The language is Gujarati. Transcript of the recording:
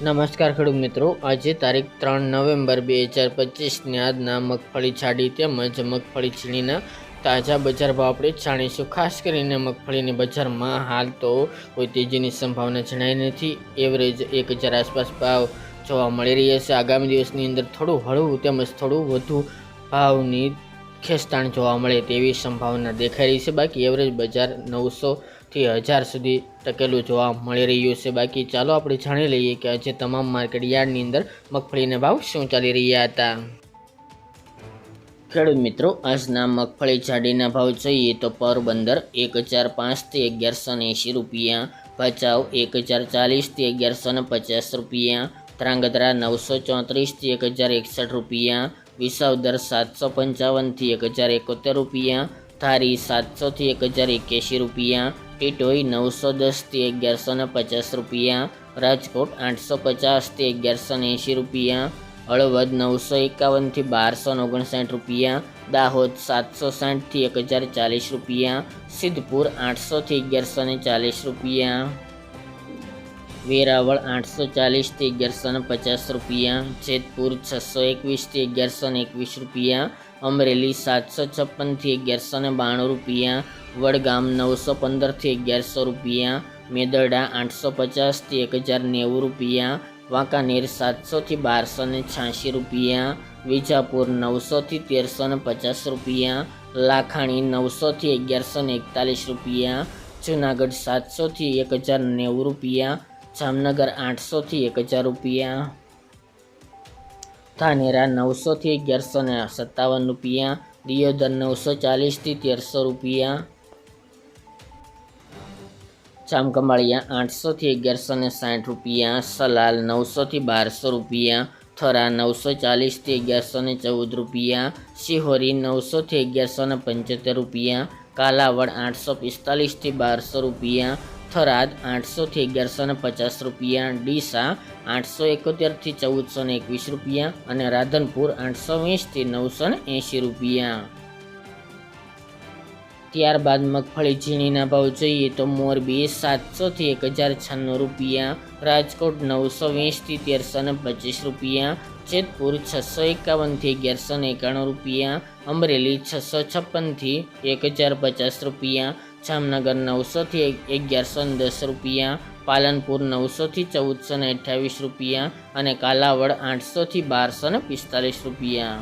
નમસ્કાર ખેડૂત મિત્રો, આજે તારીખ 3 નવેમ્બર 2025 આજના મગફળી છાડી તેમજ મગફળી છીણીના તાજા બજાર ભાવ આપણે જાણીશું। ખાસ કરીને મગફળીની બજારમાં હાલ તો કોઈ તેજીની સંભાવના જણાઈ નથી। એવરેજ 1000 આસપાસ ભાવ જોવા મળી રહ્યા છે। આગામી દિવસની અંદર થોડું હળવું તેમજ થોડું વધુ ભાવની ખેંચતાણ જોવા મળે તેવી સંભાવના દેખાઈ રહી છે। બાકી એવરેજ બજાર 900 થી 1000 સુધી ટકેલું જોવા મળી રહ્યું છે। બાકી ચાલો આપણે જાણી લઈએ કે આજે તમામ માર્કેટ યાર્ડની અંદર મગફળીના ભાવ શું ચાલી રહ્યા હતા। ખેડૂત મિત્રો, આજના મગફળી જાડીના ભાવ જોઈએ તો પોરબંદર 1005 થી 1180 રૂપિયા, ભચાઉ 1040 થી 1150 રૂપિયા, ધ્રાંગધ્રા 934 થી 1061 રૂપિયા, વિસાવદર 755 થી 1071 રૂપિયા, ધારી 700 થી 1081 રૂપિયા, ટીટોઈ 910 થી 1150 રૂપિયા, રાજકોટ 850 થી 1180 રૂપિયા, હળવદ 951 થી 1259 રૂપિયા, દાહોદ 760 થી 1040 રૂપિયા, સિદ્ધપુર 800 થી 1140 રૂપિયા, વેરાવળ 840 થી 1150 રૂપિયા, જેતપુર 621 થી 1121 રૂપિયા, અમરેલી 756 થી 1192 રૂપિયા, વડગામ 915 થી 1100 રૂપિયા, મેદરડા 850 થી 1090 રૂપિયા, વાંકાનેર 700 થી 1286 રૂપિયા, વિજાપુર 900 થી 1350 રૂપિયા, લાખાણી 900 થી 1141 રૂપિયા, જૂનાગઢ 700 થી 1090 રૂપિયા, જામનગર 800 થી 1000 રૂપિયા, ધાનેરા 900 થી 1157 રૂપિયા, દિયોદર 940 થી 1300 રૂપિયા, જામખંભાળિયા 800 થી 1160 રૂપિયા, સલાલ 900 થી 1200 રૂપિયા, થરા 940 થી 1114 રૂપિયા, શિહોરી 900 થી 1175 રૂપિયા, કાલાવડ 845 થી 1200 રૂપિયા, થરાદ 800 થી 1150 રૂપિયા, ડીસા 871 થી 1421 રૂપિયા અને રાધનપુર 820 થી 980 રૂપિયા। ત્યારબાદ મગફળી ઝીણીના ભાવ જોઈએ તો મોરબી 700 થી 1096 રૂપિયા, રાજકોટ 920 થી 1325 રૂપિયા, જેતપુર 651 થી 1191 રૂપિયા, અમરેલી 656 થી 1050 રૂપિયા, જામનગર 900 થી 1110 રૂપિયા, પાલનપુર 900 થી 1428 રૂપિયા અને કાલાવડ 800 થી 1245 રૂપિયા।